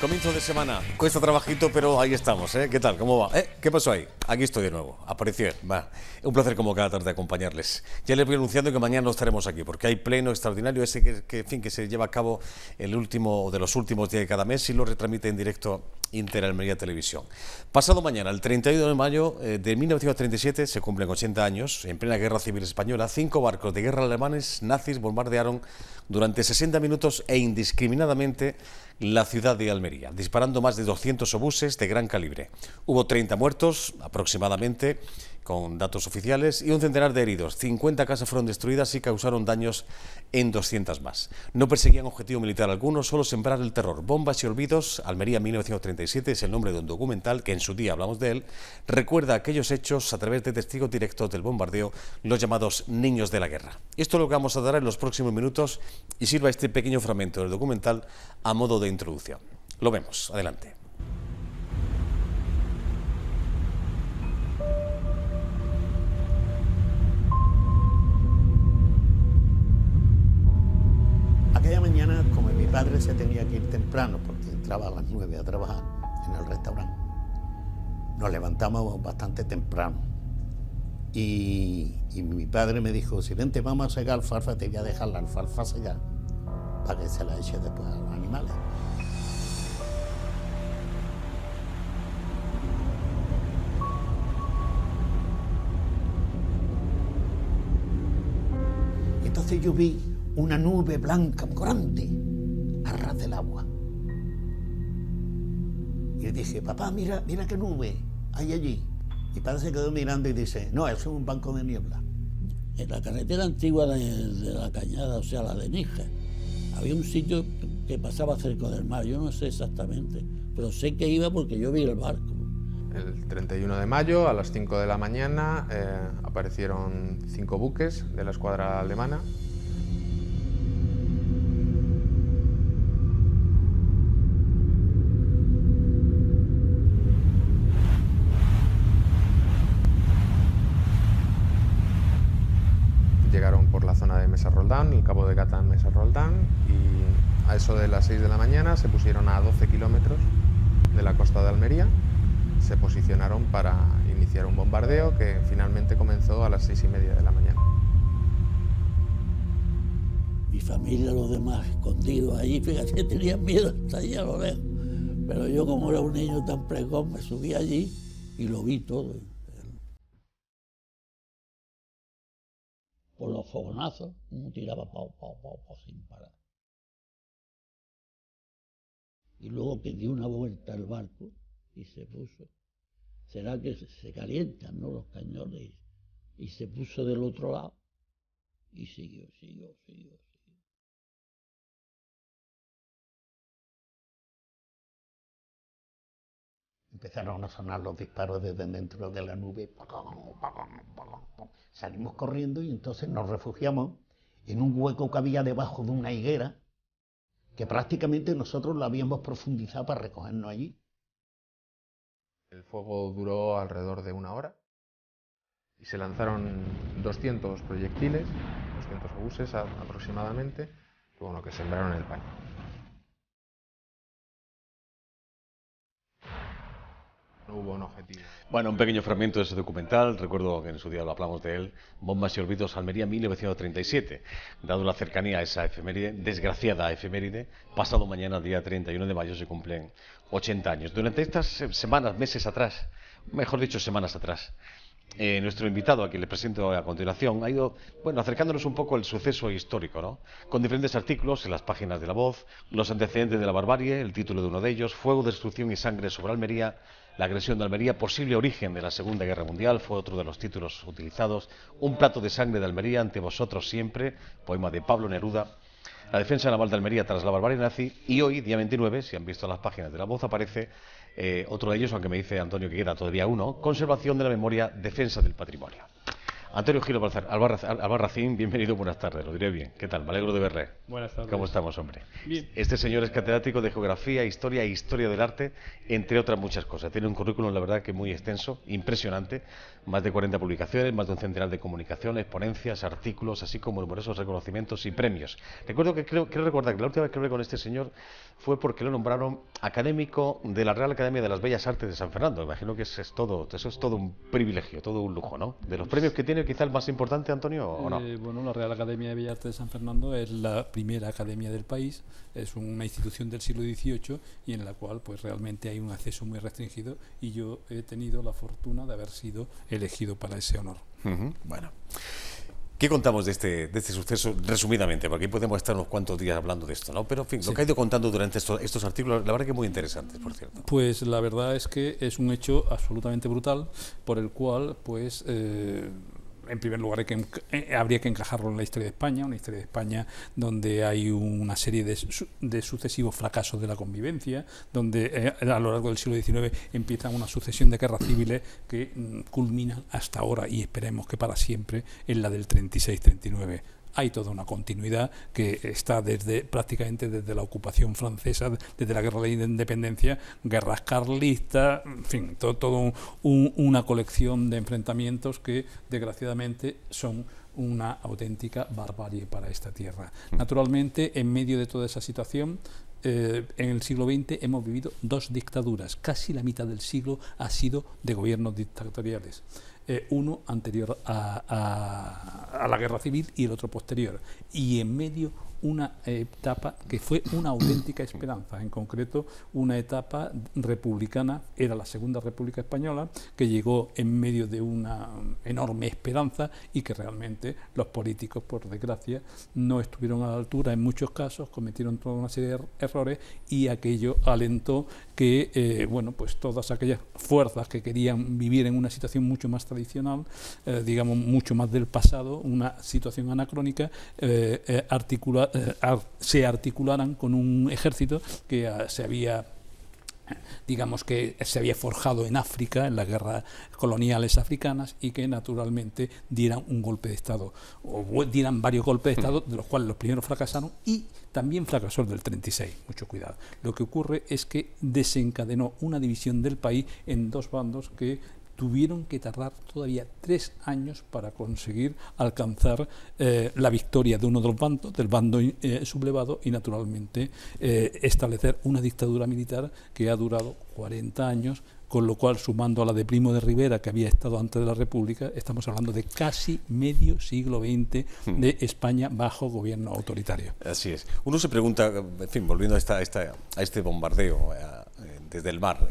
Comienzo de semana, cuesta trabajito, pero ahí estamos, ¿eh? ¿Qué tal? ¿Cómo va? ¿Qué pasó ahí? Aquí estoy de nuevo, apareció. Va. Un placer como cada tarde acompañarles. Ya les voy anunciando que mañana no estaremos aquí, porque hay pleno extraordinario ese que se lleva a cabo el último de los últimos días de cada mes y lo retransmite en directo Inter-Almería Televisión. Pasado mañana, el 31 de mayo de 1937, se cumplen 80 años, en plena Guerra Civil Española, 5 barcos de guerra alemanes nazis bombardearon durante 60 minutos e indiscriminadamente la ciudad de Almería, disparando más de 200 obuses de gran calibre. Hubo 30 muertos aproximadamente, con datos oficiales, y un centenar de heridos. 50 casas fueron destruidas y causaron daños en 200 más. No perseguían objetivo militar alguno, solo sembrar el terror. Bombas y olvidos, Almería 1937 es el nombre de un documental, que en su día hablamos de él, recuerda aquellos hechos a través de testigos directos del bombardeo, los llamados niños de la guerra. Esto es lo que vamos a dar en los próximos minutos y sirva este pequeño fragmento del documental a modo de introducción. Lo vemos, adelante. Aquella mañana, como mi padre se tenía que ir temprano, porque entraba a las 9 a trabajar en el restaurante, nos levantamos bastante temprano. Y mi padre me dijo, si vente, vamos a segar alfalfa, te voy a dejar la alfalfa segar para que se la eche después a los animales. Entonces yo vi una nube blanca grande a ras del agua. Y le dije, papá, mira qué nube hay allí. Mi padre se quedó mirando y dice, no, eso es un banco de niebla. En la carretera antigua de la Cañada, o sea, la de Níger, había un sitio que pasaba cerca del mar. Yo no sé exactamente, pero sé que iba porque yo vi el barco. El 31 de mayo, a las 5 de la mañana, aparecieron 5 buques de la escuadra alemana. Llegaron por la zona de Mesa Roldán, el cabo de Gata en Mesa Roldán, y a eso de las 6 de la mañana se pusieron a 12 kilómetros de la costa de Almería. Se posicionaron para iniciar un bombardeo que finalmente comenzó a las 6:30 de la mañana. Mi familia, los demás, escondidos allí, fíjate, tenían miedo hasta allí a lo lejos. Pero yo, como era un niño tan precoz, me subí allí y lo vi todo. Por los fogonazos, uno tiraba pau, sin parar. Y luego que dio una vuelta al barco y se puso. Será que se calientan, ¿no?, los cañones. Y se puso del otro lado y siguió. Empezaron a sonar los disparos desde dentro de la nube. Salimos corriendo y entonces nos refugiamos en un hueco que había debajo de una higuera, que prácticamente nosotros lo habíamos profundizado para recogernos allí. El fuego duró alrededor de 1 hora y se lanzaron 200 proyectiles, 200 obuses aproximadamente, que sembraron el pánico. No hubo un objetivo. Bueno, un pequeño fragmento de ese documental, recuerdo que en su día lo hablamos de él, Bombas y olvidos, Almería 1937, dado la cercanía a esa efeméride, desgraciada efeméride, pasado mañana, día 31 de mayo, se cumplen 80 años. Durante estas semanas, meses atrás, mejor dicho, semanas atrás, nuestro invitado, a quien le presento a continuación, ha ido, acercándonos un poco al suceso histórico, ¿no? Con diferentes artículos en las páginas de La Voz, los antecedentes de la barbarie, el título de uno de ellos, Fuego, destrucción y sangre sobre Almería, la agresión de Almería, posible origen de la Segunda Guerra Mundial, fue otro de los títulos utilizados, Un plato de sangre de Almería ante vosotros siempre, poema de Pablo Neruda, la defensa naval de Almería tras la barbarie nazi, y hoy, día 29, si han visto las páginas de La Voz, aparece otro de ellos, aunque me dice Antonio que queda todavía uno, conservación de la memoria, defensa del patrimonio. Antonio Gil Albarracín, bienvenido, buenas tardes, lo diré bien. ¿Qué tal? Me alegro de verle. Buenas tardes. ¿Cómo estamos, hombre? Bien. Este señor es catedrático de Geografía, Historia e Historia del Arte, entre otras muchas cosas. Tiene un currículum, la verdad, que muy extenso, impresionante. Más de 40 publicaciones, más de un centenar de comunicaciones, ponencias, artículos, así como numerosos reconocimientos y premios. Recuerdo que quiero recordar que la última vez que hablé con este señor fue porque lo nombraron académico de la Real Academia de las Bellas Artes de San Fernando. Imagino que eso es todo un privilegio, todo un lujo, ¿no? De los premios que tiene, quizá el más importante, Antonio, ¿o no? Bueno, la Real Academia de Bellas Artes de San Fernando es la primera academia del país, es una institución del siglo XVIII y en la cual pues realmente hay un acceso muy restringido y yo he tenido la fortuna de haber sido elegido para ese honor. Bueno. ¿Qué contamos de este suceso resumidamente? Porque aquí podemos estar unos cuantos días hablando de esto, ¿no? Pero, en fin, lo que ha ido contando durante estos artículos, la verdad que muy interesantes, por cierto. Pues la verdad es que es un hecho absolutamente brutal por el cual, pues, en primer lugar habría que encajarlo en la historia de España, una historia de España donde hay una serie de sucesivos fracasos de la convivencia, donde a lo largo del siglo XIX empieza una sucesión de guerras civiles que culminan hasta ahora y esperemos que para siempre en la del 36-39. Hay toda una continuidad que está prácticamente desde la ocupación francesa, desde la guerra de independencia, guerras carlistas, en fin, una colección de enfrentamientos que desgraciadamente son una auténtica barbarie para esta tierra. Naturalmente, en medio de toda esa situación, en el siglo XX hemos vivido dos dictaduras, casi la mitad del siglo ha sido de gobiernos dictatoriales. Uno anterior a la guerra civil y el otro posterior, y en medio una etapa que fue una auténtica esperanza, en concreto una etapa republicana, era la Segunda República Española, que llegó en medio de una enorme esperanza y que realmente los políticos, por desgracia, no estuvieron a la altura en muchos casos, cometieron toda una serie de errores y aquello alentó que bueno, pues todas aquellas fuerzas que querían vivir en una situación mucho más tradicional, digamos mucho más del pasado, una situación anacrónica, se articularan con un ejército que se había forjado en África, en las guerras coloniales africanas, y que naturalmente dieran un golpe de Estado, o dieran varios golpes de Estado, de los cuales los primeros fracasaron, y también fracasó el del 36, mucho cuidado. Lo que ocurre es que desencadenó una división del país en dos bandos que tuvieron que tardar todavía 3 años para conseguir alcanzar la victoria de uno de los bandos, del bando sublevado, y naturalmente establecer una dictadura militar que ha durado 40 años, con lo cual, sumando a la de Primo de Rivera, que había estado antes de la República, estamos hablando de casi medio siglo XX de España bajo gobierno autoritario. Así es. Uno se pregunta, en fin, volviendo a este bombardeo desde el mar,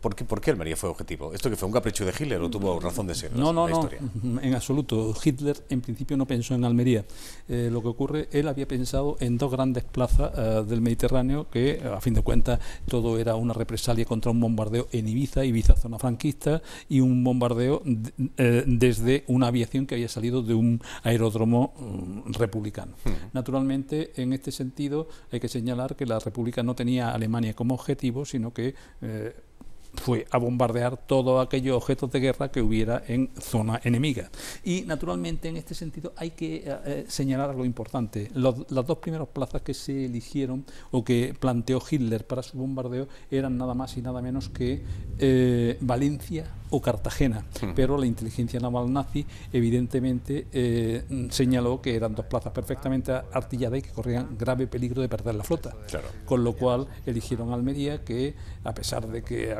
¿por qué Almería fue objetivo? ¿Esto que fue un capricho de Hitler o tuvo razón de ser? No, historia? En absoluto. Hitler en principio no pensó en Almería. Lo que ocurre, él había pensado en dos grandes plazas del Mediterráneo que, a fin de cuentas, todo era una represalia contra un bombardeo en Ibiza zona franquista, y un bombardeo desde una aviación que había salido de un aeródromo republicano. Naturalmente, en este sentido, hay que señalar que la República no tenía a Alemania como objetivo, sino que fue a bombardear todos aquellos objetos de guerra que hubiera en zona enemiga. Y naturalmente en este sentido hay que señalar algo importante. Las dos primeras plazas que se eligieron o que planteó Hitler para su bombardeo eran nada más y nada menos que Valencia o Cartagena, pero la inteligencia naval nazi evidentemente señaló que eran dos plazas perfectamente artilladas y que corrían grave peligro de perder la flota. Claro. Con lo cual eligieron Almería, que a pesar de que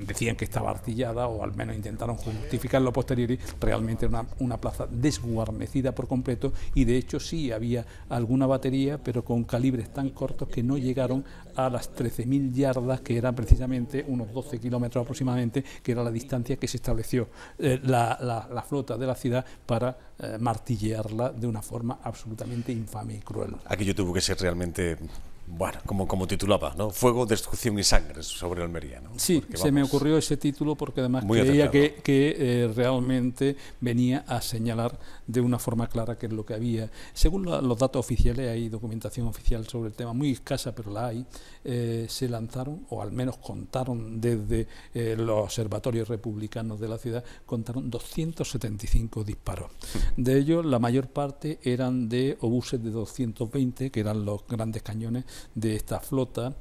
decían que estaba artillada, o al menos intentaron justificarlo a posteriori, realmente era una plaza desguarnecida por completo, y de hecho sí había alguna batería, pero con calibres tan cortos que no llegaron a las 13.000 yardas, que eran precisamente unos 12 kilómetros aproximadamente, que era la distancia que se estableció la flota de la ciudad para martillearla de una forma absolutamente infame y cruel. Aquello tuvo que ser realmente Bueno, como titulaba, ¿no? Fuego, destrucción y sangre sobre Almería, ¿no? Sí, Porque, se me vamos, ocurrió ese título porque además muy creía acertado. que realmente venía a señalar de una forma clara qué es lo que había. Según los datos oficiales, hay documentación oficial sobre el tema, muy escasa, pero la hay, se lanzaron, o al menos contaron desde los observatorios republicanos de la ciudad, contaron 275 disparos. De ellos, la mayor parte eran de obuses de 220, que eran los grandes cañones de esta flota,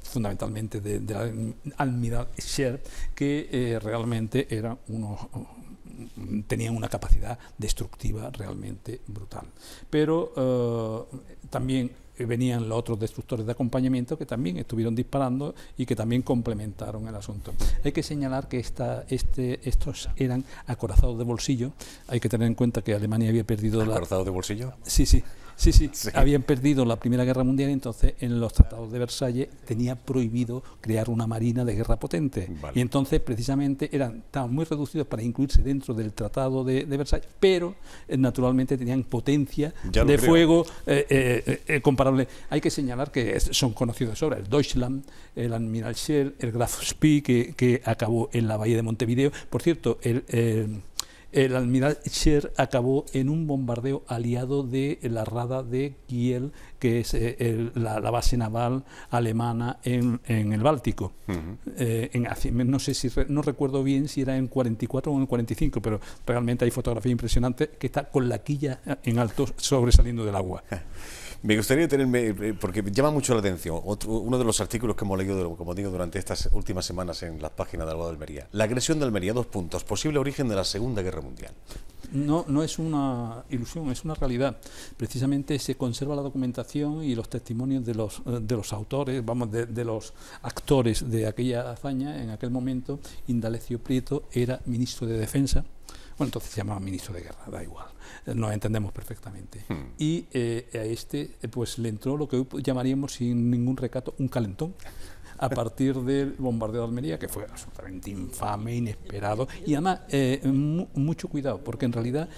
fundamentalmente de la Admiral Sher, que realmente eran tenían una capacidad destructiva realmente brutal. Pero también venían los otros destructores de acompañamiento que también estuvieron disparando y que también complementaron el asunto. Hay que señalar que estos eran acorazados de bolsillo. Hay que tener en cuenta que Alemania había perdido ¿Acorazados de bolsillo? Sí, habían perdido la Primera Guerra Mundial, y entonces en los tratados de Versalles tenía prohibido crear una marina de guerra potente. Vale. Y entonces precisamente estaban muy reducidos para incluirse dentro del Tratado de Versalles, pero naturalmente tenían potencia de fuego comparable. Hay que señalar que son conocidos de sobra el Deutschland, el Admiral Scher, el Graf Spee, que acabó en la bahía de Montevideo. Por cierto, el Admiral Scher acabó en un bombardeo aliado de la Rada de Kiel, que es la base naval alemana en el Báltico. No sé no recuerdo bien si era en 44 o en 45, pero realmente hay fotografías impresionantes que está con la quilla en alto sobresaliendo del agua. Me gustaría tenerme, porque llama mucho la atención, uno de los artículos que hemos leído, como digo, durante estas últimas semanas en las páginas de Alba de Almería. La agresión de Almería, 2 puntos, posible origen de la Segunda Guerra Mundial. No es una ilusión, es una realidad. Precisamente se conserva la documentación y los testimonios de los autores, de los actores de aquella hazaña. En aquel momento, Indalecio Prieto era ministro de Defensa. Bueno, entonces se llamaba ministro de Guerra, da igual, nos entendemos perfectamente. Y a pues le entró lo que hoy llamaríamos sin ningún recato un calentón a partir del bombardeo de Almería, que fue absolutamente infame, inesperado, y además mucho cuidado, porque en realidad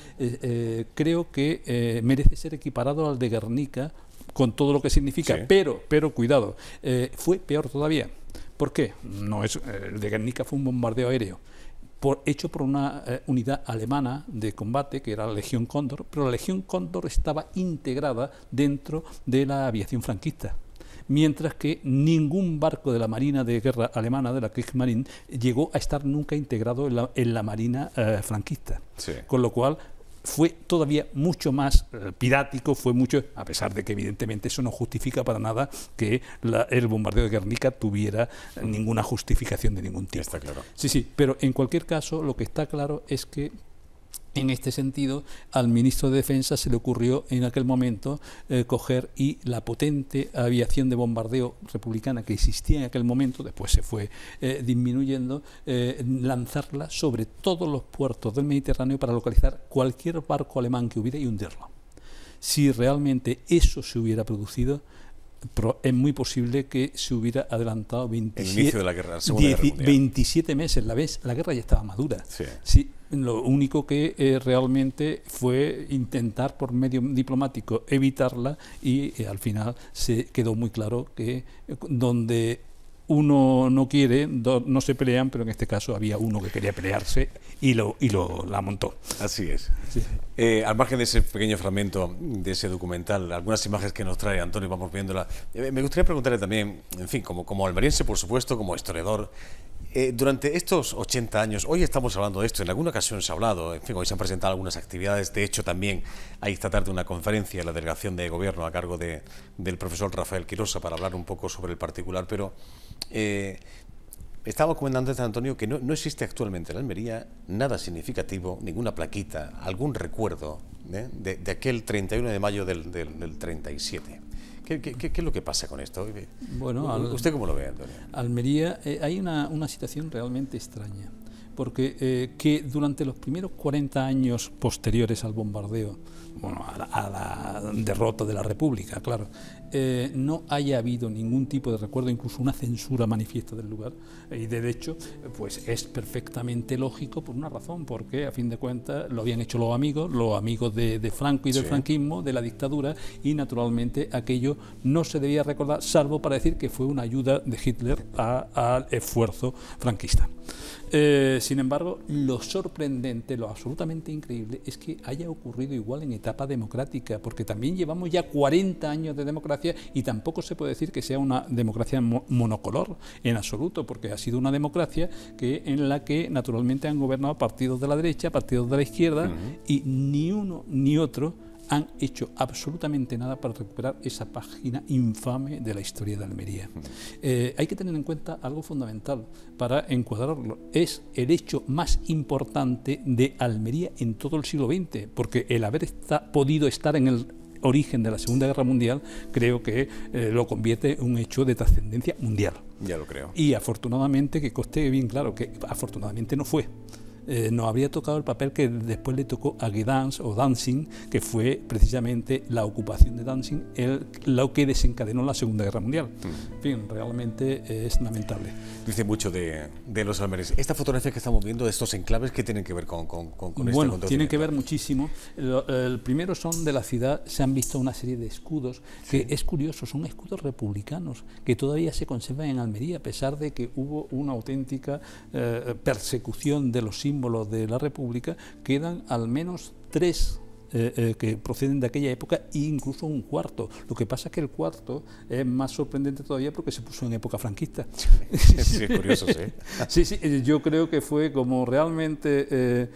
creo que merece ser equiparado al de Guernica, con todo lo que significa, sí. pero cuidado, fue peor todavía. ¿Por qué? El de Guernica fue un bombardeo aéreo, hecho por una unidad alemana de combate, que era la Legión Cóndor, pero la Legión Cóndor estaba integrada dentro de la aviación franquista, mientras que ningún barco de la Marina de Guerra alemana, de la Kriegsmarine, llegó a estar nunca integrado en la Marina franquista. Sí. Con lo cual fue todavía mucho más pirático, a pesar de que evidentemente eso no justifica para nada que el bombardeo de Guernica tuviera ninguna justificación de ningún tipo. Está claro. Sí, pero en cualquier caso lo que está claro es que en este sentido, al ministro de Defensa se le ocurrió en aquel momento coger y la potente aviación de bombardeo republicana que existía en aquel momento, después se fue disminuyendo, lanzarla sobre todos los puertos del Mediterráneo para localizar cualquier barco alemán que hubiera y hundirlo. Si realmente eso se hubiera producido, es muy posible que se hubiera adelantado 27 meses. La guerra ya estaba madura. Sí, lo único que realmente fue intentar por medio diplomático evitarla y al final se quedó muy claro que donde uno no quiere, dos no se pelean, pero en este caso había uno que quería pelearse y la montó. Así es. Sí. Al margen de ese pequeño fragmento de ese documental, algunas imágenes que nos trae Antonio, vamos viéndola. Me gustaría preguntarle también, en fin, como almeriense, por supuesto, como historiador, durante estos 80 años, hoy estamos hablando de esto, en alguna ocasión se ha hablado, en fin, hoy se han presentado algunas actividades, de hecho también hay esta tarde una conferencia en la delegación de gobierno a cargo del profesor Rafael Quirosa para hablar un poco sobre el particular, pero estaba comentando antes, Antonio, que no existe actualmente en Almería nada significativo, ninguna plaquita, algún recuerdo de aquel 31 de mayo del 37. ¿Qué es lo que pasa con esto? Bueno, ¿Usted cómo lo ve, Antonio? Almería, hay una situación realmente extraña, que durante los primeros 40 años posteriores al bombardeo, bueno, a la derrota de la República, claro, no haya habido ningún tipo de recuerdo, incluso una censura manifiesta del lugar, y de hecho pues es perfectamente lógico por una razón, porque a fin de cuentas lo habían hecho los amigos de Franco y del franquismo, de la dictadura, y naturalmente aquello no se debía recordar, salvo para decir que fue una ayuda de Hitler al esfuerzo franquista. Sin embargo, lo sorprendente, lo absolutamente increíble es que haya ocurrido igual en etapa democrática, porque también llevamos ya 40 años de democracia y tampoco se puede decir que sea una democracia monocolor en absoluto, porque ha sido una democracia en la que naturalmente han gobernado partidos de la derecha, partidos de la izquierda, y ni uno ni otro han hecho absolutamente nada para recuperar esa página infame de la historia de Almería. Hay que tener en cuenta algo fundamental para encuadrarlo. Es el hecho más importante de Almería en todo el siglo XX, porque el haber podido estar en el origen de la Segunda Guerra Mundial creo que lo convierte en un hecho de trascendencia mundial. Ya lo creo. Y afortunadamente, que conste bien claro que afortunadamente no fue. Nos habría tocado el papel que después le tocó a Gdansk o Danzig, que fue precisamente la ocupación de Danzig lo que desencadenó la Segunda Guerra Mundial. En fin, realmente es lamentable. Dice mucho de los almereses. Esta fotografía que estamos viendo de estos enclaves, ¿qué tienen que ver con Bueno, tienen que ver muchísimo. El primero son de la ciudad, se han visto una serie de escudos, que es curioso, son escudos republicanos, que todavía se conservan en Almería, a pesar de que hubo una auténtica persecución de los símbolos de la República. Quedan al menos 3 que proceden de aquella época e incluso un cuarto. Lo que pasa es que el cuarto es más sorprendente todavía porque se puso en época franquista. Sí, es curioso, sí. Sí, yo creo que fue como realmente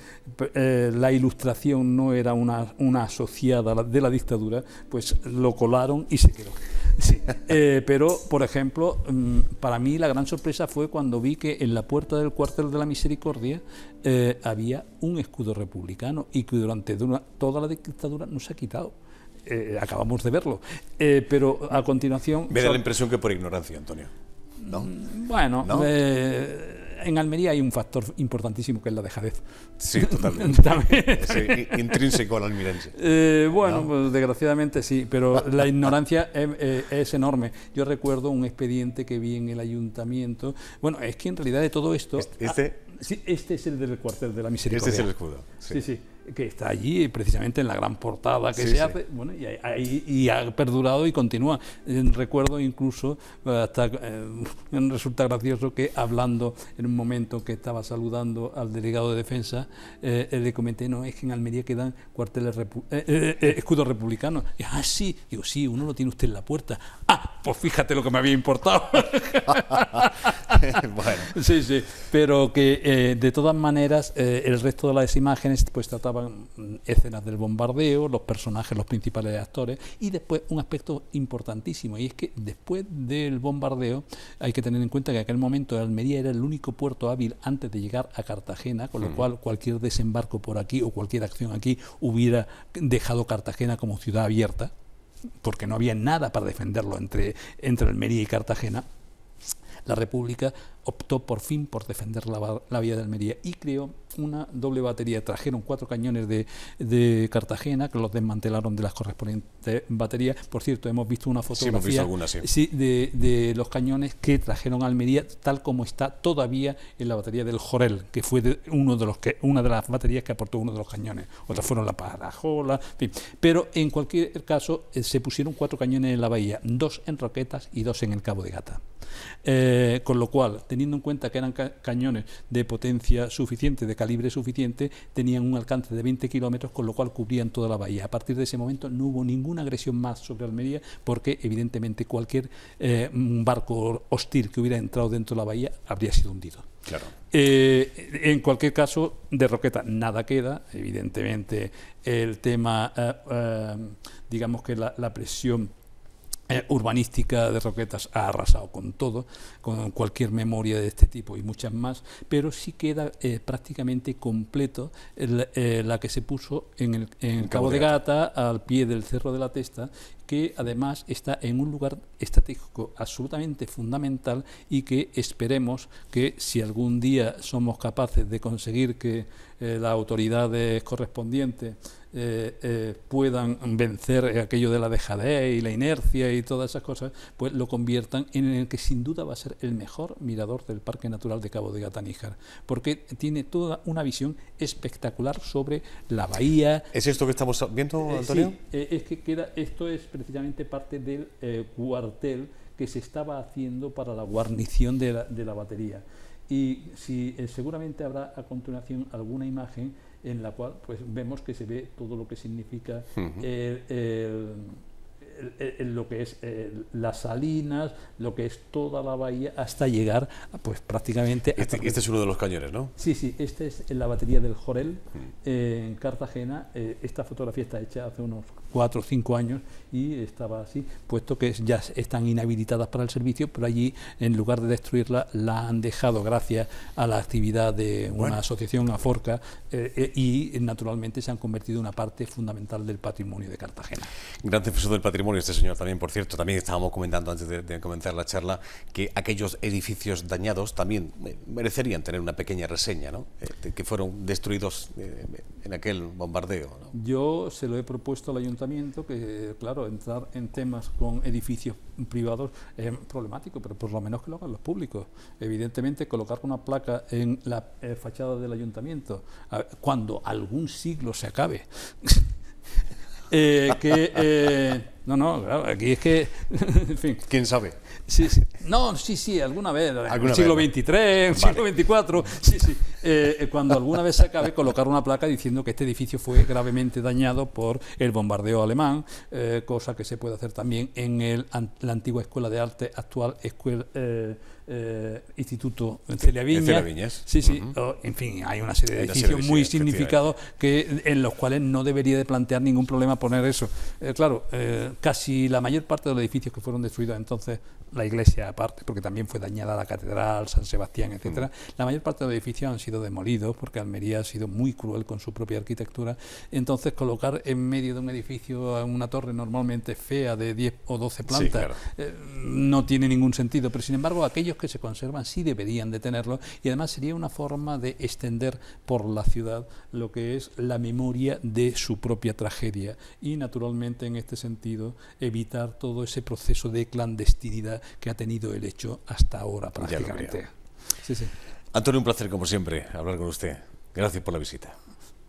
la Ilustración no era una asociada de la dictadura, pues lo colaron y se quedó. Sí, pero, por ejemplo, para mí la gran sorpresa fue cuando vi que en la puerta del cuartel de la Misericordia había un escudo republicano y que durante toda la dictadura no se ha quitado. Acabamos de verlo. Pero a continuación... Me da la impresión que por ignorancia, Antonio. ¿No? Bueno, ¿no? En Almería hay un factor importantísimo que es la dejadez. Sí, totalmente. Sí, intrínseco al almirense. Bueno, ¿no? pues, desgraciadamente sí, pero la ignorancia es enorme. Yo recuerdo un expediente que vi en el ayuntamiento. Bueno, es que en realidad de todo esto... Sí, este es el del cuartel de la Misericordia. Este es el escudo. Sí, que está allí precisamente en la gran portada que se hace, bueno, y ha perdurado y continúa. Recuerdo incluso, hasta resulta gracioso que hablando en un momento que estaba saludando al delegado de defensa, le comenté, no, es que en Almería quedan cuarteles escudos republicanos. Y, sí, digo, sí, uno lo tiene usted en la puerta. Pues fíjate lo que me había importado. Bueno. Sí, pero que de todas maneras el resto de las imágenes pues trataban escenas del bombardeo, los personajes, los principales actores, y después un aspecto importantísimo, y es que después del bombardeo hay que tener en cuenta que en aquel momento Almería era el único puerto hábil antes de llegar a Cartagena, con lo cual cualquier desembarco por aquí o cualquier acción aquí hubiera dejado Cartagena como ciudad abierta, porque no había nada para defenderlo entre Almería y Cartagena. La República optó por fin por defender la vía de Almería y creó una doble batería. Trajeron 4 cañones de Cartagena, que los desmantelaron de las correspondientes baterías. Por cierto, hemos visto una fotografía hemos visto algunas, de los cañones que trajeron a Almería, tal como está todavía en la batería del Jorel, que fue una de las baterías que aportó uno de los cañones. Otras fueron la Parajola, en fin. Pero en cualquier caso se pusieron 4 cañones en la bahía, 2 en Roquetas y 2 en el Cabo de Gata. Con lo cual, teniendo en cuenta que eran cañones de potencia suficiente, de calibre suficiente, tenían un alcance de 20 kilómetros, con lo cual cubrían toda la bahía. A partir de ese momento no hubo ninguna agresión más sobre Almería, porque evidentemente cualquier barco hostil que hubiera entrado dentro de la bahía habría sido hundido. Claro. En cualquier caso, de Roqueta nada queda. Evidentemente el tema, digamos que la presión urbanística de Roquetas ha arrasado con todo, con cualquier memoria de este tipo y muchas más, pero sí queda prácticamente completo la que se puso en el Cabo de Gata, al pie del Cerro de la Testa, que además está en un lugar estratégico absolutamente fundamental y que esperemos que si algún día somos capaces de conseguir que las autoridades correspondientes puedan vencer aquello de la dejadez y la inercia y todas esas cosas, pues lo conviertan en el que sin duda va a ser el mejor mirador del Parque Natural de Cabo de Gata-Níjar, porque tiene toda una visión espectacular sobre la bahía. ¿Es esto que estamos viendo, Antonio? Sí, es que esto es precisamente parte del cuartel que se estaba haciendo para la guarnición de la batería. Y seguramente habrá a continuación alguna imagen en la cual pues vemos que se ve todo lo que significa lo que es las salinas, lo que es toda la bahía, hasta llegar pues prácticamente... Este es uno de los cañones, ¿no? Sí, este es la batería del Jorel, en Cartagena. Esta fotografía está hecha hace unos 4 o 5 años y estaba así, puesto que ya están inhabilitadas para el servicio, pero allí, en lugar de destruirla, la han dejado gracias a la actividad de una asociación, AFORCA, y naturalmente se han convertido en una parte fundamental del patrimonio de Cartagena. Gran defensor del patrimonio este señor también, por cierto. También estábamos comentando antes de comenzar la charla que aquellos edificios dañados también merecerían tener una pequeña reseña, ¿no? Que fueron destruidos en aquel bombardeo, ¿no? Yo se lo he propuesto al ayuntamiento, que claro, entrar en temas con edificios privados es problemático, pero por lo menos que lo hagan los públicos. Evidentemente, colocar una placa en la fachada del ayuntamiento cuando algún siglo se acabe no, claro, aquí es que en fin. ¿Quién sabe? Sí, alguna vez, en el siglo XXIII, en el siglo XXIV, cuando alguna vez se acabe, colocar una placa diciendo que este edificio fue gravemente dañado por el bombardeo alemán, cosa que se puede hacer también en la antigua Escuela de Arte, actual Instituto Celia Viñas. En fin, hay una serie de edificios muy significados en los cuales no debería de plantear ningún problema poner eso. Casi la mayor parte de los edificios que fueron destruidos entonces, la iglesia aparte, porque también fue dañada la catedral, San Sebastián, etcétera, la mayor parte de los edificios han sido demolidos porque Almería ha sido muy cruel con su propia arquitectura. Entonces, colocar en medio de un edificio una torre normalmente fea de 10 o 12 plantas no tiene ningún sentido, pero sin embargo aquellos que se conservan sí deberían de tenerlo, y además sería una forma de extender por la ciudad lo que es la memoria de su propia tragedia y naturalmente en este sentido evitar todo ese proceso de clandestinidad que ha tenido el hecho hasta ahora prácticamente. Antonio, un placer como siempre hablar con usted. Gracias por la visita.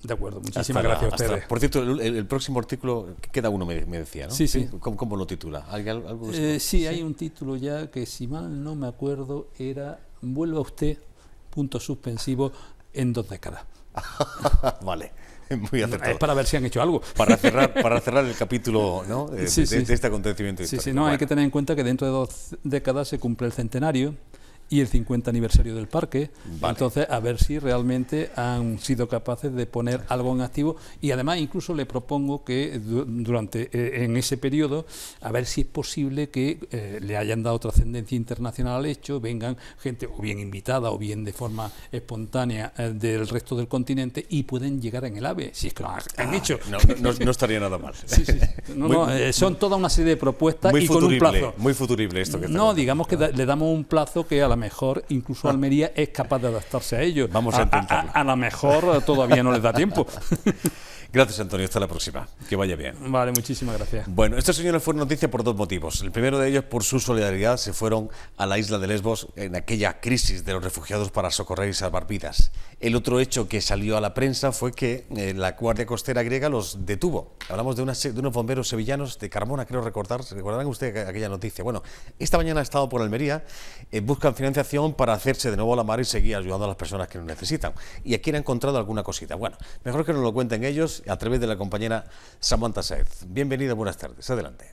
De acuerdo, muchísimas gracias a ustedes. Por cierto, el próximo artículo, queda uno, me decía, ¿no? Sí. ¿Cómo lo titula? ¿Algo hay un título ya que, si mal no me acuerdo, era "Vuelva usted, punto suspensivo, en 2 décadas". Vale, muy acertado. Es para ver si han hecho algo. Para cerrar el capítulo, ¿no? de este acontecimiento histórico. Hay que tener en cuenta que dentro de 2 décadas se cumple el centenario y el 50 aniversario del parque. Entonces, a ver si realmente han sido capaces de poner algo en activo, y además incluso le propongo que en ese periodo, a ver si es posible que le hayan dado trascendencia internacional al hecho, vengan gente o bien invitada o bien de forma espontánea del resto del continente y pueden llegar en el AVE, si es que lo han hecho. No estaría nada mal. Son toda una serie de propuestas y con un plazo. Muy futurible esto que digamos que le damos un plazo que a lo mejor incluso Almería es capaz de adaptarse a ello. Vamos a intentarlo. A lo mejor todavía no les da tiempo. Gracias, Antonio. Hasta la próxima. Que vaya bien. Vale, muchísimas gracias. Bueno, estos señores fueron noticia por 2 motivos. El primero de ellos, por su solidaridad, se fueron a la isla de Lesbos en aquella crisis de los refugiados para socorrer y salvar vidas. El otro hecho que salió a la prensa fue que la Guardia Costera griega los detuvo. Hablamos de unos bomberos sevillanos de Carmona, creo recordar. ¿Recordarán ustedes aquella noticia? Bueno, esta mañana ha estado por Almería, buscan financiación para hacerse de nuevo a la mar y seguir ayudando a las personas que lo necesitan. Y aquí han encontrado alguna cosita. Bueno, mejor que nos lo cuenten ellos a través de la compañera Samantha Saez. Bienvenida, buenas tardes. Adelante.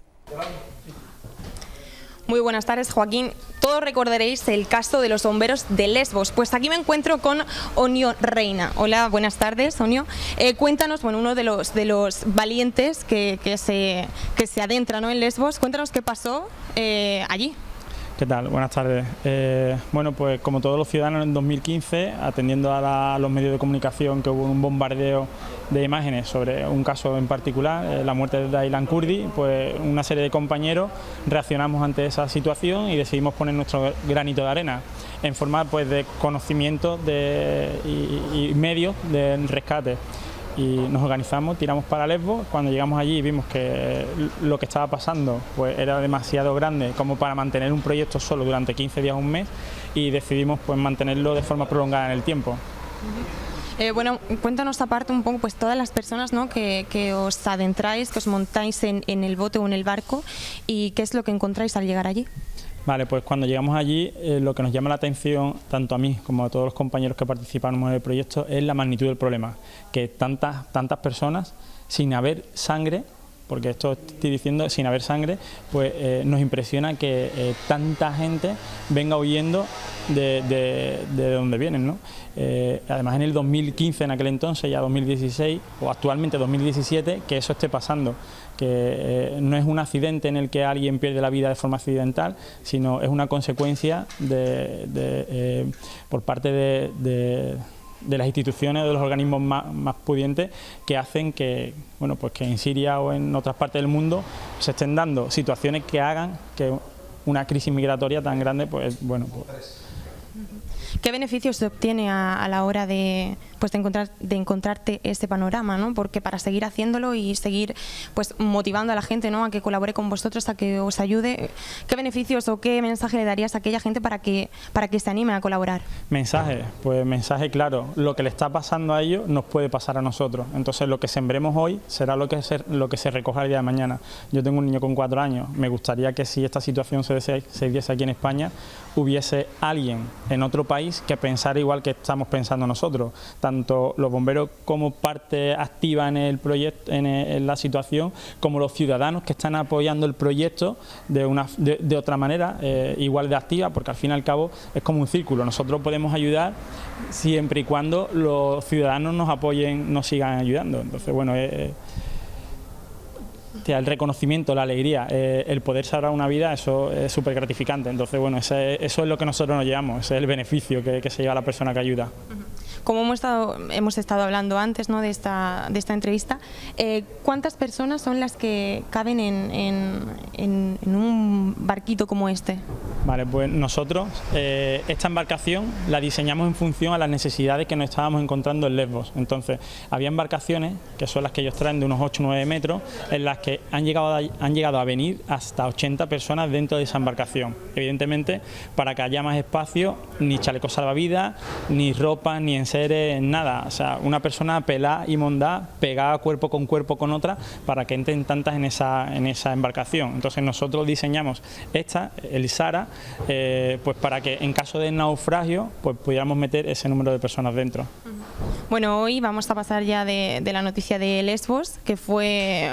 Muy buenas tardes, Joaquín. Todos recordaréis el caso de los bomberos de Lesbos. Pues aquí me encuentro con Onio Reina. Hola, buenas tardes, Onio. Cuéntanos, bueno, uno de los valientes que se adentra, ¿no?, en Lesbos. Cuéntanos qué pasó allí. ¿Qué tal? Buenas tardes. Bueno, pues como todos los ciudadanos en 2015, atendiendo a los medios de comunicación que hubo un bombardeo de imágenes sobre un caso en particular, la muerte de Aylan Kurdi, pues una serie de compañeros reaccionamos ante esa situación y decidimos poner nuestro granito de arena en forma, pues, de conocimiento y medios de rescate. Y nos organizamos, tiramos para Lesbos. Cuando llegamos allí vimos que lo que estaba pasando pues era demasiado grande como para mantener un proyecto solo durante 15 días, un mes, y decidimos pues mantenerlo de forma prolongada en el tiempo. Bueno, cuéntanos aparte un poco, pues, todas las personas, ¿no?, que os adentráis, que os montáis en el bote o en el barco, y qué es lo que encontráis al llegar allí. Vale, pues cuando llegamos allí, lo que nos llama la atención, tanto a mí como a todos los compañeros que participamos en el proyecto, es la magnitud del problema. Que tantas personas, sin haber sangre, porque esto estoy diciendo sin haber sangre, pues nos impresiona que tanta gente venga huyendo de donde vienen, ¿no? Además, en el 2015, en aquel entonces, ya 2016, o actualmente 2017, que eso esté pasando, que no es un accidente en el que alguien pierde la vida de forma accidental, sino es una consecuencia por parte de las instituciones o de los organismos más pudientes, que hacen que, bueno, pues que en Siria o en otras partes del mundo se estén dando situaciones que hagan que una crisis migratoria tan grande, pues bueno, pues. ¿Qué beneficios se obtiene a la hora de encontrarte ese panorama, ¿no? Porque para seguir haciéndolo y seguir, pues, motivando a la gente, ¿no?, a que colabore con vosotros, a que os ayude, ¿qué beneficios o qué mensaje le darías a aquella gente para que se anime a colaborar? Mensaje, pues mensaje claro. Lo que le está pasando a ellos nos puede pasar a nosotros. Entonces, lo que sembremos hoy será lo que se recoja el día de mañana. Yo tengo un niño con 4 años. Me gustaría que, si esta situación se diese aquí en España, hubiese alguien en otro país que pensara igual que estamos pensando nosotros, tanto los bomberos como parte activa en el proyecto, en la situación, como los ciudadanos que están apoyando el proyecto de otra manera, igual de activa, porque al fin y al cabo es como un círculo. Nosotros podemos ayudar siempre y cuando los ciudadanos nos apoyen, nos sigan ayudando. Entonces, bueno, el reconocimiento, la alegría, el poder salvar una vida, eso es súper gratificante. Entonces, bueno, eso es lo que nosotros nos llevamos, ese es el beneficio que se lleva la persona que ayuda. Como hemos estado hablando antes, ¿no?, de esta entrevista, ¿cuántas personas son las que caben en un barquito como este? Vale, pues nosotros esta embarcación la diseñamos en función a las necesidades que nos estábamos encontrando en Lesbos. Entonces, había embarcaciones, que son las que ellos traen, de unos 8 o 9 metros, en las que han llegado a venir hasta 80 personas dentro de esa embarcación. Evidentemente, para que haya más espacio, ni chalecos salvavidas, ni ropa, ni enseres, nada. O sea, una persona pelada y mondá, pegada cuerpo con otra, para que entren tantas en esa embarcación. Entonces, nosotros diseñamos el Sara, pues para que en caso de naufragio pues pudiéramos meter ese número de personas dentro. Bueno, hoy vamos a pasar ya de la noticia de Lesbos, que fue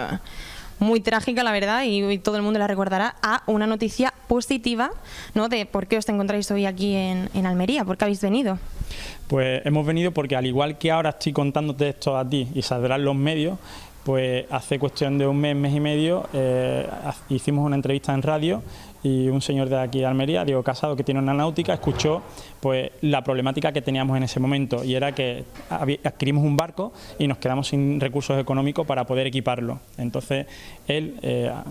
muy trágica, la verdad, y todo el mundo la recordará, a una noticia positiva, ¿no?, de por qué os encontráis hoy aquí en Almería, por qué habéis venido. Pues hemos venido porque, al igual que ahora estoy contándote esto a ti y saldrán los medios, pues hace cuestión de un mes y medio, hicimos una entrevista en radio y un señor de aquí de Almería, Diego Casado, que tiene una náutica, escuchó pues la problemática que teníamos en ese momento, y era que adquirimos un barco y nos quedamos sin recursos económicos para poder equiparlo. Entonces él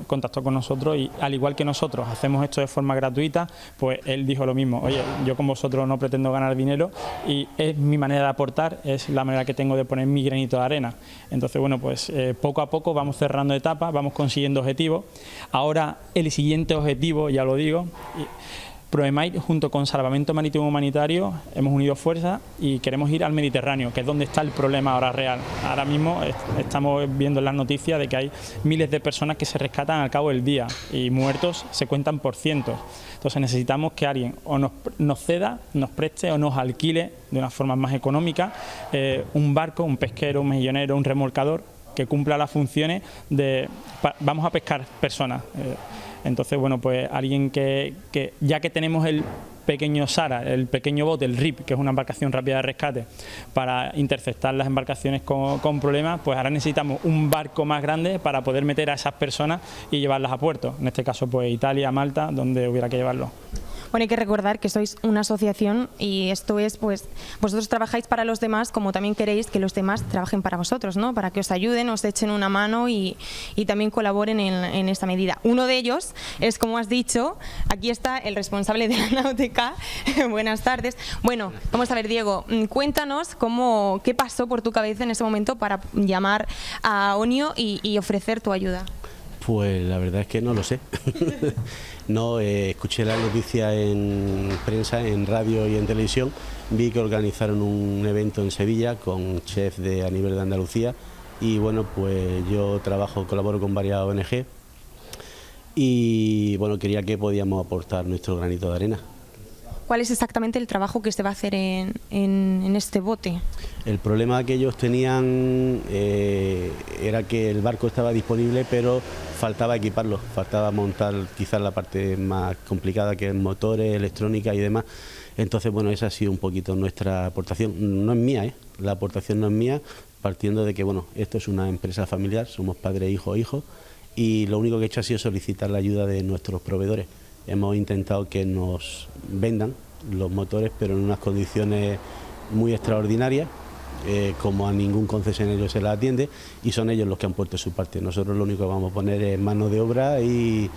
contactó con nosotros y, al igual que nosotros hacemos esto de forma gratuita, pues él dijo lo mismo: oye, yo con vosotros no pretendo ganar dinero y es mi manera de aportar, es la manera que tengo de poner mi granito de arena. Entonces, bueno, pues poco a poco vamos cerrando etapas, vamos consiguiendo objetivos. Ahora el siguiente objetivo, ya lo digo, ProEmail junto con Salvamento Marítimo Humanitario hemos unido fuerzas y queremos ir al Mediterráneo, que es donde está el problema ahora real. Ahora mismo estamos viendo en las noticias de que hay miles de personas que se rescatan al cabo del día y muertos se cuentan por cientos. Entonces necesitamos que alguien o nos ceda, nos preste o nos alquile de una forma más económica un barco, un pesquero, un mejillonero, un remolcador, que cumpla las funciones de vamos a pescar personas. Entonces, bueno, pues alguien que ya que tenemos el pequeño SARA, el pequeño bote, el RIP, que es una embarcación rápida de rescate, para interceptar las embarcaciones con problemas, pues ahora necesitamos un barco más grande para poder meter a esas personas y llevarlas a puerto. En este caso, pues Italia, Malta, donde hubiera que llevarlo. Bueno, hay que recordar que sois una asociación y esto es, pues, vosotros trabajáis para los demás como también queréis que los demás trabajen para vosotros, ¿no? Para que os ayuden, os echen una mano y también colaboren en esta medida. Uno de ellos es, como has dicho, aquí está el responsable de la náutica. Buenas tardes. Bueno, vamos a ver, Diego, cuéntanos qué pasó por tu cabeza en ese momento para llamar a ONIO y ofrecer tu ayuda. Pues la verdad es que no lo sé. No, escuché la noticia en prensa, en radio y en televisión. Vi que organizaron un evento en Sevilla con chefs a nivel de Andalucía y bueno, pues yo colaboro con varias ONG y bueno, quería que podíamos aportar nuestro granito de arena. ¿Cuál es exactamente el trabajo que se va a hacer en este bote? El problema que ellos tenían era que el barco estaba disponible, pero faltaba equiparlo, faltaba montar quizás la parte más complicada, que es motores, electrónica y demás. Entonces, bueno, esa ha sido un poquito nuestra aportación. No es mía, la aportación no es mía, partiendo de que, bueno, esto es una empresa familiar, somos padre, hijo, y lo único que he hecho ha sido solicitar la ayuda de nuestros proveedores. Hemos intentado que nos vendan los motores, pero en unas condiciones muy extraordinarias, como a ningún concesionario se la atiende, y son ellos los que han puesto su parte. Nosotros lo único que vamos a poner es mano de obra y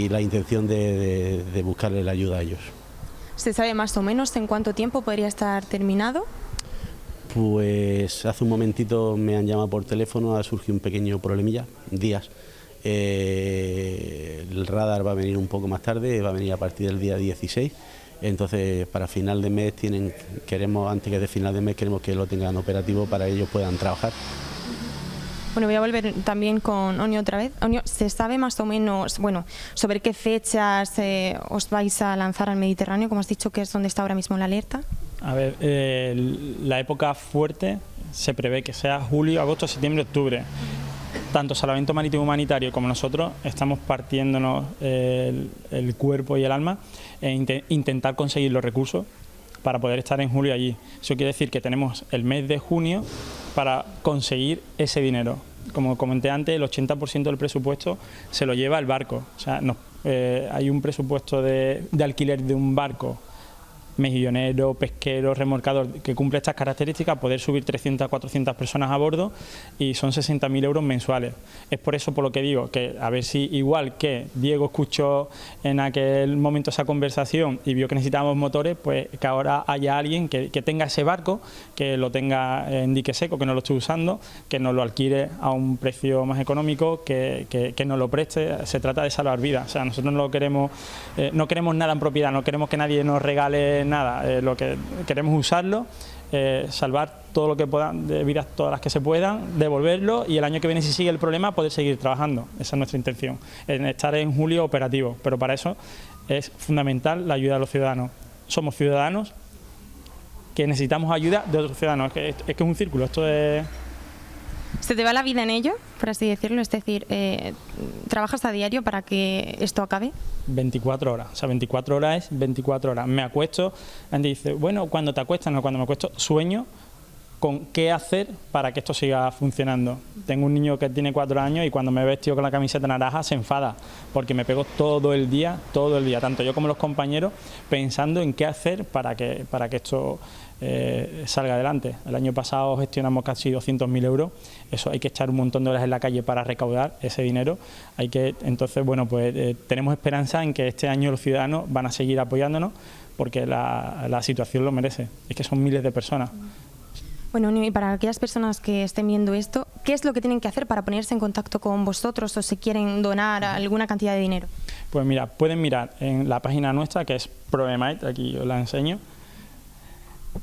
la intención de buscarle la ayuda a ellos. ¿Se sabe más o menos en cuánto tiempo podría estar terminado? Pues hace un momentito me han llamado por teléfono, ha surgido un pequeño problemilla, días. El radar va a venir un poco más tarde, va a venir a partir del día 16, entonces para final de mes antes que de final de mes queremos que lo tengan operativo para que ellos puedan trabajar. Bueno, voy a volver también con ONIO otra vez. ONIO, ¿se sabe más o menos, bueno, sobre qué fechas os vais a lanzar al Mediterráneo, como has dicho que es donde está ahora mismo la alerta? A ver, la época fuerte se prevé que sea julio, agosto, septiembre, octubre. Tanto Salvamento Marítimo Humanitario como nosotros estamos partiéndonos el cuerpo y el alma en intentar conseguir los recursos para poder estar en julio allí. Eso quiere decir que tenemos el mes de junio para conseguir ese dinero. Como comenté antes, el 80% del presupuesto se lo lleva el barco. O sea, hay un presupuesto de alquiler de un barco mejillonero, pesquero, remolcador, que cumple estas características, poder subir 300 a 400 personas a bordo, y son 60.000 euros mensuales. Es por eso por lo que digo, que a ver si igual que Diego escuchó en aquel momento esa conversación y vio que necesitábamos motores, pues que ahora haya alguien que tenga ese barco, que lo tenga en dique seco, que no lo esté usando, que nos lo alquile a un precio más económico, que nos lo preste. Se trata de salvar vidas. O sea, nosotros no queremos nada en propiedad, no queremos que nadie nos regale nada, lo que queremos usarlo, salvar todo lo que puedan, de vidas todas las que se puedan, devolverlo, y el año que viene, si sigue el problema, poder seguir trabajando. Esa es nuestra intención, en estar en julio operativo, pero para eso es fundamental la ayuda de los ciudadanos. Somos ciudadanos que necesitamos ayuda de otros ciudadanos, es que es un círculo, esto es... ¿Se te va la vida en ello, por así decirlo? Es decir, ¿trabajas a diario para que esto acabe? 24 horas, o sea, 24 horas es 24 horas. Me acuesto, Andy dice, bueno, cuando te acuestas, no, cuando me acuesto, sueño con qué hacer para que esto siga funcionando. Tengo un niño que tiene 4 años y cuando me he vestido con la camiseta naranja se enfada, porque me pego todo el día, tanto yo como los compañeros, pensando en qué hacer para que esto salga adelante. El año pasado gestionamos casi 200.000 euros, eso hay que echar un montón de horas en la calle para recaudar ese dinero. Entonces, bueno, pues tenemos esperanza en que este año los ciudadanos van a seguir apoyándonos, porque la situación lo merece, es que son miles de personas. Bueno, y para aquellas personas que estén viendo esto, ¿qué es lo que tienen que hacer para ponerse en contacto con vosotros o si quieren donar alguna cantidad de dinero? Pues mira, pueden mirar en la página nuestra, que es Provemite, aquí os la enseño.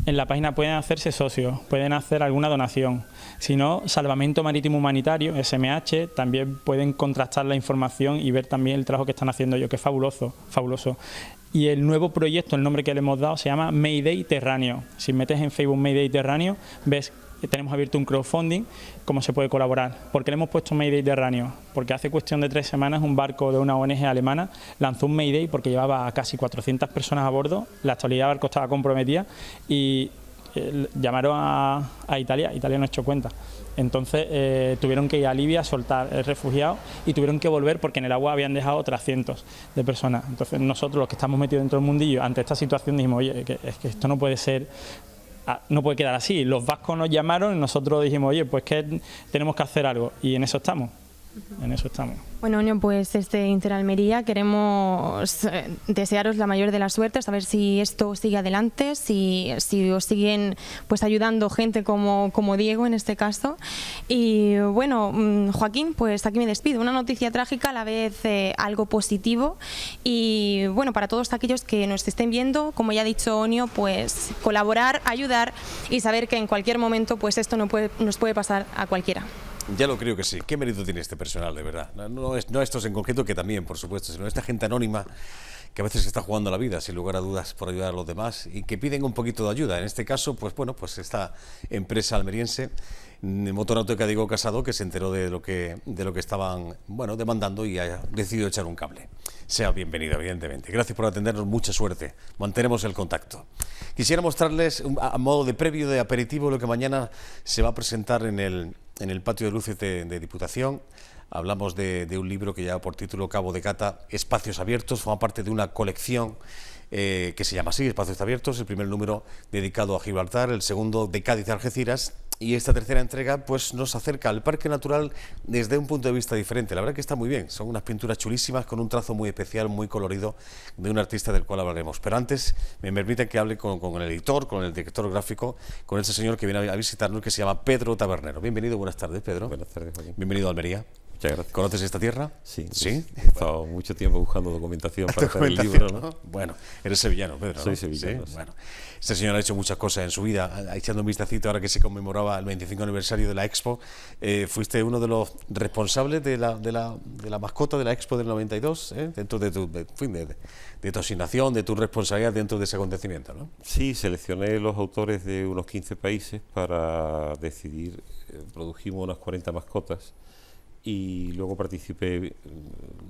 En la página pueden hacerse socios, pueden hacer alguna donación. Si no, Salvamento Marítimo Humanitario, SMH, también pueden contrastar la información y ver también el trabajo que están haciendo ellos, que es fabuloso, fabuloso. Y el nuevo proyecto, el nombre que le hemos dado, se llama Mayday Terráneo. Si metes en Facebook Mayday Terráneo, ves tenemos abierto un crowdfunding, cómo se puede colaborar. ¿Por qué le hemos puesto Mayday Terráneo? Porque hace cuestión de 3 semanas un barco de una ONG alemana lanzó un Mayday porque llevaba a casi 400 personas a bordo, la estabilidad del barco estaba comprometida y llamaron a Italia, Italia no echó cuenta. Entonces tuvieron que ir a Libia a soltar refugiados y tuvieron que volver porque en el agua habían dejado otras cientos de personas. Entonces nosotros, los que estamos metidos dentro del mundillo, ante esta situación dijimos, oye, es que esto no puede ser, no puede quedar así. Los vascos nos llamaron y nosotros dijimos, oye, pues que tenemos que hacer algo, y en eso estamos. En eso estamos. Bueno, Onio, pues desde Interalmería queremos desearos la mayor de las suertes, a ver si esto sigue adelante, si os siguen pues ayudando gente como Diego en este caso. Y bueno, Joaquín, pues aquí me despido. Una noticia trágica, a la vez algo positivo. Y bueno, para todos aquellos que nos estén viendo, como ya ha dicho Onio, pues colaborar, ayudar y saber que en cualquier momento pues esto nos puede pasar a cualquiera. Ya lo creo que sí. ¿Qué mérito tiene este personal, de verdad? No estos en concreto, que también, por supuesto, sino esta gente anónima que a veces está jugando la vida, sin lugar a dudas, por ayudar a los demás y que piden un poquito de ayuda. En este caso, pues bueno, pues esta empresa almeriense, Motonáutica Diego Casado, que se enteró de lo que estaban, bueno, demandando y ha decidido echar un cable. Sea bienvenido, evidentemente. Gracias por atendernos, mucha suerte. Mantenemos el contacto. Quisiera mostrarles, a modo de previo, de aperitivo, lo que mañana se va a presentar en el patio de luces de Diputación. Hablamos de un libro que lleva por título Cabo de Gata, Espacios Abiertos, forma parte de una colección que se llama así, Espacios Abiertos, el primer número dedicado a Gibraltar, el segundo de Cádiz a Algeciras, y esta tercera entrega pues nos acerca al Parque Natural desde un punto de vista diferente. La verdad que está muy bien, son unas pinturas chulísimas con un trazo muy especial, muy colorido, de un artista del cual hablaremos. Pero antes me permiten que hable con el editor, con el director gráfico, con ese señor que viene a visitarnos, que se llama Pedro Tabernero. Bienvenido, buenas tardes, Pedro. Buenas tardes, Joaquín. Bienvenido a Almería. Muchas gracias. ¿Conoces esta tierra? Sí. ¿Sí? He estado mucho tiempo buscando documentación para hacer el libro, ¿no? Bueno, eres sevillano, Pedro, ¿no? Soy sevillano. ¿Sí? Bueno, este señor ha hecho muchas cosas en su vida. Echando un vistacito, ahora que se conmemoraba el 25 aniversario de la Expo, fuiste uno de los responsables de la mascota de la Expo del 92, dentro de tu asignación, de tu responsabilidad dentro de ese acontecimiento, ¿no? Sí, seleccioné los autores de unos 15 países para decidir, produjimos unas 40 mascotas, y luego participé,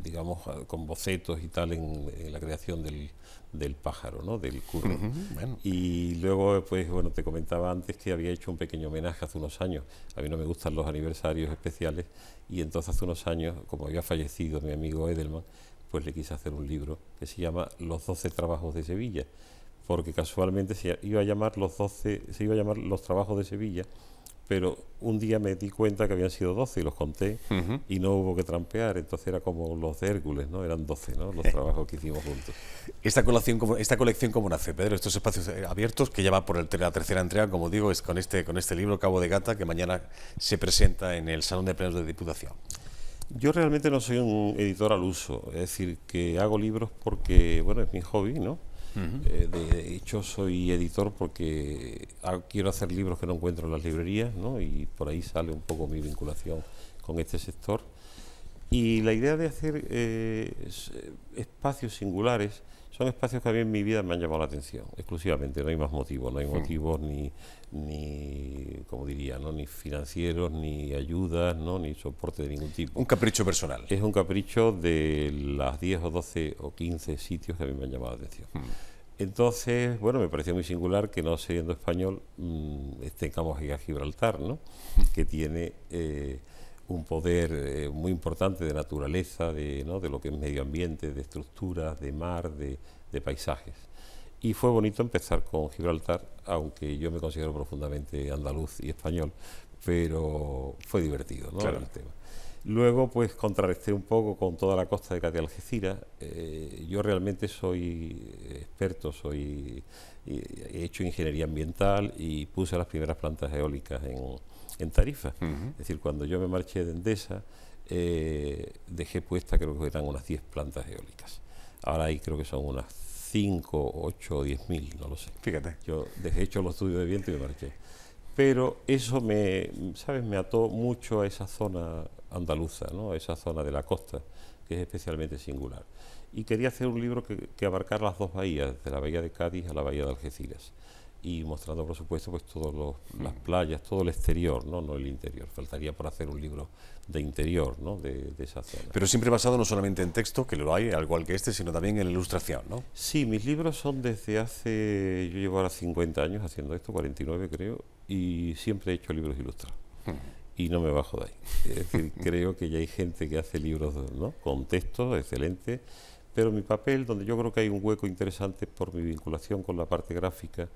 digamos, con bocetos y tal en la creación del pájaro, ¿no? Del curro. Bueno. Y luego, pues bueno, te comentaba antes que había hecho un pequeño homenaje hace unos años. A mí no me gustan los aniversarios especiales, y entonces hace unos años, como había fallecido mi amigo Edelman, pues le quise hacer un libro que se llama Los 12 trabajos de Sevilla, porque casualmente se iba a llamar Los trabajos de Sevilla, pero un día me di cuenta que habían sido 12 y los conté, y no hubo que trampear, entonces era como los de Hércules, ¿no? Eran 12, ¿no? Los trabajos que hicimos juntos. Esta colección, ¿cómo nace, Pedro? Estos espacios abiertos, que ya va por la tercera entrega, como digo, es con este libro, Cabo de Gata, que mañana se presenta en el Salón de Plenos de Diputación. Yo realmente no soy un editor al uso, es decir, que hago libros porque, bueno, es mi hobby, ¿no? De hecho, soy editor porque quiero hacer libros que no encuentro en las librerías, ¿no? Y por ahí sale un poco mi vinculación con este sector. Y la idea de hacer espacios singulares son espacios que a mí en mi vida me han llamado la atención, exclusivamente, no hay más motivos, no hay motivos ni como diría, ¿no? Ni financieros, ni ayudas, ¿no? Ni soporte de ningún tipo. Un capricho personal. Es un capricho de las 10 o 12 o 15 sitios que a mí me han llamado la atención. Entonces, bueno, me pareció muy singular que, no siendo español, tengamos aquí a Gibraltar, ¿no? Que tiene un poder muy importante de naturaleza, ¿no? De lo que es medio ambiente, de estructuras, de mar, de paisajes. Y fue bonito empezar con Gibraltar, aunque yo me considero profundamente andaluz y español, pero fue divertido, ¿no? Claro. El tema. Luego, pues, contrarresté un poco con toda la costa de Cádiz y Algeciras. Yo realmente soy experto, he hecho ingeniería ambiental y puse las primeras plantas eólicas en Tarifa. Es decir, cuando yo me marché de Endesa, dejé puesta, creo que eran unas 10 plantas eólicas. Ahora ahí creo que son unas 5, 8 o 10.000, no lo sé. Fíjate. Yo dejé hecho los estudios de viento y me marché. Pero eso me ató mucho a esa zona andaluza, ¿no? A esa zona de la costa, que es especialmente singular. Y quería hacer un libro que abarcara las dos bahías, desde la bahía de Cádiz a la bahía de Algeciras. y mostrando, por supuesto, pues todas las playas, todo el exterior, ¿no? No el interior. Faltaría por hacer un libro de interior, ¿no? De esa zona. Pero siempre basado no solamente en texto, que lo hay, al igual que este, sino también en la ilustración, ¿no? Sí, mis libros son desde hace, yo llevo ahora 50 años haciendo esto, 49 creo, y siempre he hecho libros ilustrados. Y no me bajo de ahí. Es decir, creo que ya hay gente que hace libros, ¿no? Con texto, excelente, pero mi papel, donde yo creo que hay un hueco interesante por mi vinculación con la parte gráfica,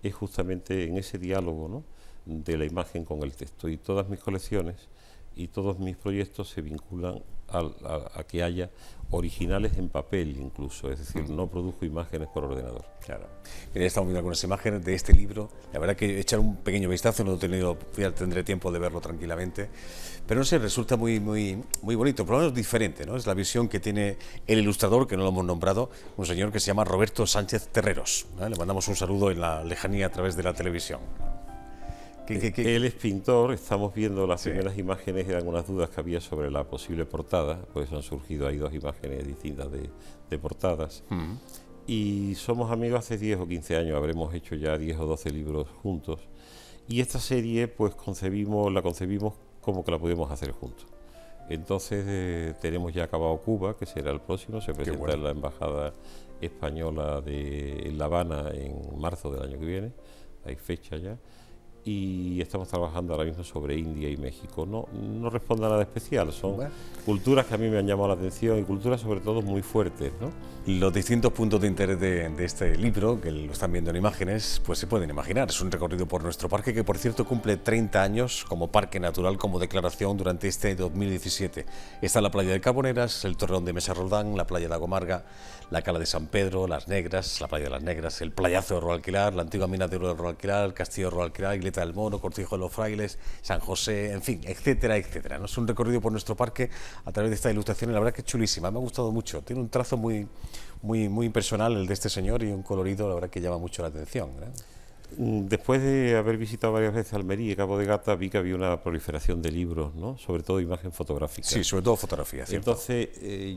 es justamente en ese diálogo, ¿no? De la imagen con el texto. Y todas mis colecciones y todos mis proyectos se vinculan a que haya originales en papel incluso, es decir, no produjo imágenes por ordenador. Claro. Mira, estamos viendo algunas imágenes de este libro. La verdad que echar un pequeño vistazo, no he tenido, ya tendré tiempo de verlo tranquilamente, pero no sé, resulta muy bonito, por lo menos diferente, ¿no? Es la visión que tiene el ilustrador, que no lo hemos nombrado, un señor que se llama Roberto Sánchez Terreros, ¿no? Le mandamos un saludo en la lejanía a través de la televisión. Él es pintor, estamos viendo las primeras imágenes y algunas dudas que había sobre la posible portada, pues han surgido ahí 2 imágenes distintas de portadas. Y somos amigos hace 10 o 15 años, habremos hecho ya 10 o 12 libros juntos. Y esta serie pues la concebimos como que la pudimos hacer juntos. Entonces tenemos ya acabado Cuba, que será el próximo, se presenta en la Embajada Española en La Habana en marzo del año que viene, hay fecha ya. Y estamos trabajando ahora mismo sobre India y México. No responde a nada especial, son culturas que a mí me han llamado la atención y culturas sobre todo muy fuertes, ¿no? Los distintos puntos de interés de este libro, que lo están viendo en imágenes, pues se pueden imaginar. Es un recorrido por nuestro parque que, por cierto, cumple 30 años como parque natural, como declaración durante este 2017. Está la playa de Carboneras, el Torreón de Mesa Roldán, la playa de Agomarga, la Cala de San Pedro, Las Negras, la playa de Las Negras, el playazo de Roalquilar, la antigua mina de oro de Roalquilar, el castillo de Roalquilar, Isleta del Mono, Cortijo de los Frailes, San José, en fin, etcétera, etcétera, ¿no? Es un recorrido por nuestro parque a través de esta ilustración y la verdad que es chulísima, me ha gustado mucho. Tiene un trazo muy personal el de este señor y un colorido, la verdad que llama mucho la atención, ¿eh? Después de haber visitado varias veces Almería y Cabo de Gata, vi que había una proliferación de libros, ¿no? Sobre todo imagen fotográfica. Sí, sobre todo fotografía, ¿cierto? Entonces,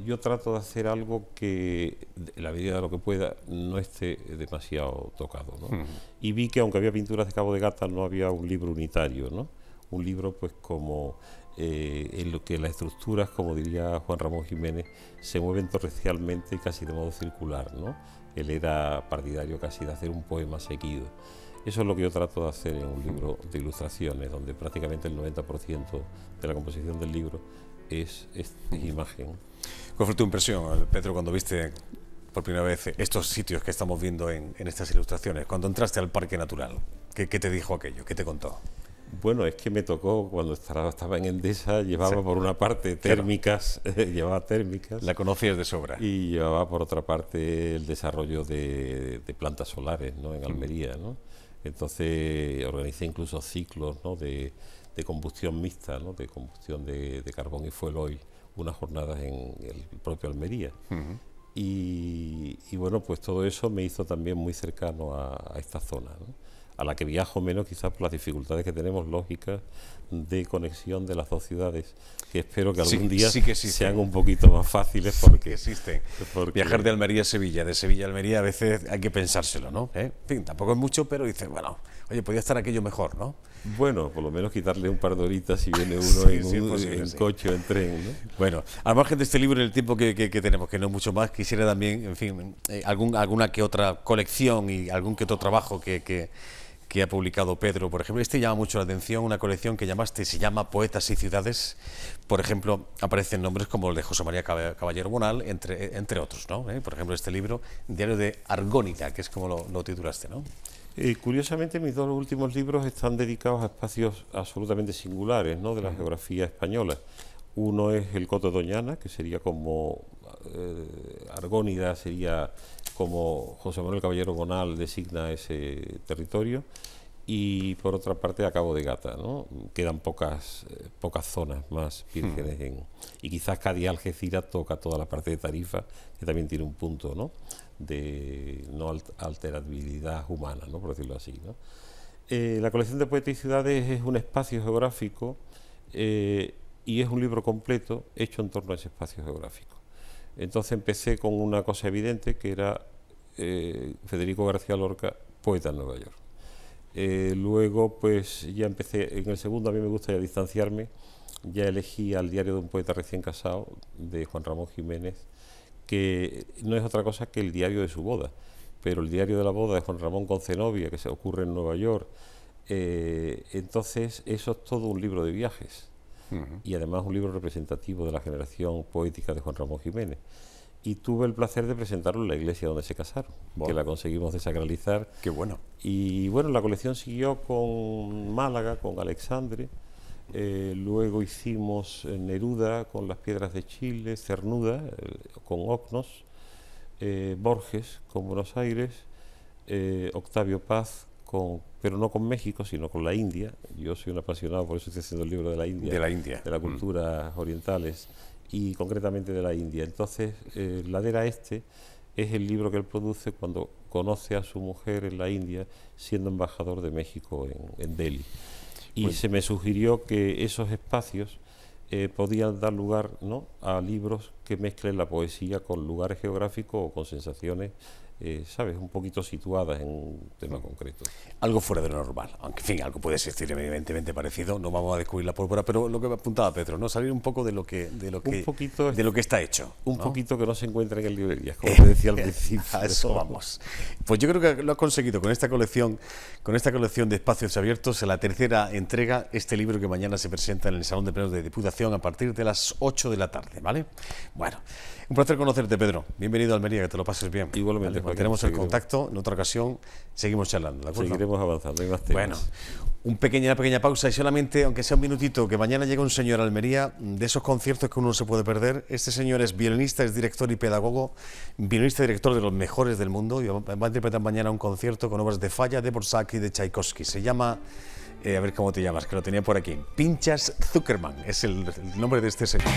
yo trato de hacer algo que, en la medida de lo que pueda, no esté demasiado tocado, ¿no? Y vi que, aunque había pinturas de Cabo de Gata, no había un libro unitario, ¿no? Un libro, pues, como en lo que las estructuras, como diría Juan Ramón Jiménez, se mueven torrencialmente y casi de modo circular, ¿no? Él era partidario casi de hacer un poema seguido. Eso es lo que yo trato de hacer en un libro de ilustraciones, donde prácticamente el 90% de la composición del libro es imagen. ¿Cuál fue tu impresión, Pedro, cuando viste por primera vez estos sitios que estamos viendo en estas ilustraciones? Cuando entraste al Parque Natural, ¿qué te dijo aquello? ¿Qué te contó? Bueno, es que me tocó cuando estaba en Endesa, llevaba por una parte térmicas, llevaba térmicas. La conocías de sobra. Y llevaba por otra parte el desarrollo de plantas solares, ¿no? En Almería, ¿no? Entonces organicé incluso ciclos, ¿no? de combustión mixta, ¿no? De combustión de carbón y fuel oil, unas jornadas en el propio Almería. Y bueno, pues todo eso me hizo también muy cercano a esta zona, ¿no? A la que viajo menos quizás por las dificultades que tenemos lógicas de conexión de las dos ciudades, que espero que algún día sean un poquito más fáciles porque existen. Viajar de Almería a Sevilla, de Sevilla a Almería, a veces hay que pensárselo, ¿no? En fin, tampoco es mucho, pero dices, bueno, oye, podría estar aquello mejor, ¿no? Bueno, por lo menos quitarle un par de horitas si viene uno en coche o en tren, ¿no? Bueno, al margen de este libro, en el tiempo que tenemos, que no es mucho más, quisiera también, en fin, alguna que otra colección y algún que otro trabajo que ha publicado Pedro, por ejemplo. Este llama mucho la atención, una colección que se llama Poetas y Ciudades. Por ejemplo, aparecen nombres como el de José María Caballero Bonal, entre otros, ¿no? Por ejemplo, este libro, Diario de Argónida, que es como lo titulaste, ¿no? Curiosamente, mis 2 últimos libros están dedicados a espacios absolutamente singulares, ¿no? De la geografía española. Uno es el Coto de Doñana, que sería como Argónida, sería como José Manuel Caballero Bonal designa ese territorio, y por otra parte a Cabo de Gata, ¿no? Quedan pocas zonas más vírgenes y quizás Cádiz Algeciras toca toda la parte de Tarifa, que también tiene un punto, ¿no? De no alterabilidad humana, ¿no? Por decirlo así, ¿no? La colección de Poetas y Ciudades es un espacio geográfico y es un libro completo hecho en torno a ese espacio geográfico. Entonces empecé con una cosa evidente, que era Federico García Lorca, poeta en Nueva York. Luego, pues ya empecé, en el segundo a mí me gusta ya distanciarme, ya elegí al diario de un poeta recién casado, de Juan Ramón Jiménez, que no es otra cosa que el diario de su boda, pero el diario de la boda de Juan Ramón con Zenobia, que se ocurre en Nueva York, entonces eso es todo un libro de viajes, y además un libro representativo de la generación poética de Juan Ramón Jiménez. Y tuve el placer de presentarlo en la iglesia donde se casaron, que la conseguimos desacralizar. Qué bueno. Y bueno, la colección siguió con Málaga, con Alexandre, luego hicimos Neruda con Las Piedras de Chile, Cernuda con Ocnos, Borges con Buenos Aires, Octavio Paz, pero no con México, sino con la India. Yo soy un apasionado, por eso estoy haciendo el libro de la India. De la India. De las culturas orientales y concretamente de la India. Entonces, Ladera Este es el libro que él produce cuando conoce a su mujer en la India, siendo embajador de México en Delhi. Y se me sugirió que esos espacios podían dar lugar, ¿no?, a libros que mezclen la poesía con lugares geográficos o con sensaciones, ¿sabes?, un poquito situadas en un tema concreto. Algo fuera de lo normal, aunque en fin, algo puede existir evidentemente parecido, no vamos a descubrir la pólvora, pero lo que apuntaba Pedro, ¿no?, salir un poco de lo que está hecho. Un ¿no? poquito que no se encuentra en librerías, como te decía al principio. A eso vamos. Pues yo creo que lo has conseguido con esta colección de espacios abiertos, en la tercera entrega, este libro que mañana se presenta en el Salón de Plenos de Diputación a partir de las 8 de la tarde, ¿vale? Bueno, un placer conocerte, Pedro. Bienvenido a Almería, que te lo pases bien. Igualmente, ¿vale? Tenemos el contacto, en otra ocasión seguimos charlando, ¿de acuerdo? Seguiremos avanzando, hay más temas. Bueno, una pequeña pausa y solamente, aunque sea un minutito, que mañana llega un señor a Almería, de esos conciertos que uno no se puede perder. Este señor es violinista, es director y pedagogo, violinista y director de los mejores del mundo, y va a interpretar mañana un concierto con obras de Falla, de Dvořák y de Tchaikovsky. Se llama, a ver cómo te llamas, que lo tenía por aquí, Pinchas Zuckerman, es el nombre de este señor.